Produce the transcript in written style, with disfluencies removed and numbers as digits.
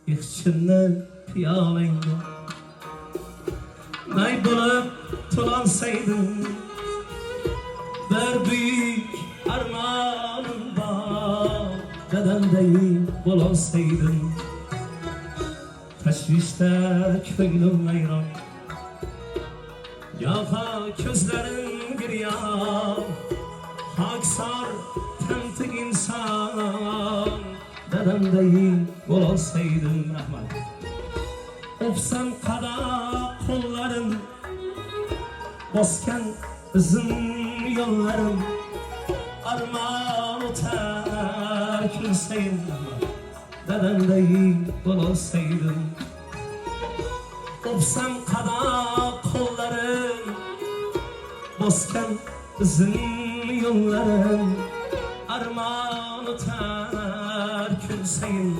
İçinde piyalenge May bulup tulansaydım Bir büyük armanım var Dedemdeyi bulansaydım Teşvişte köylüm veyran Yaha közlerin giryan Haksar temtik insan Dedemdeyi bulansaydım Rahman Ofsan kada kollarım Bosken ızın yollarım Armağan öter kimseyim Dedemdeyi bulansaydım Ofsan kada kollarım Bosken ızın yollarım Armağan öter kimseyim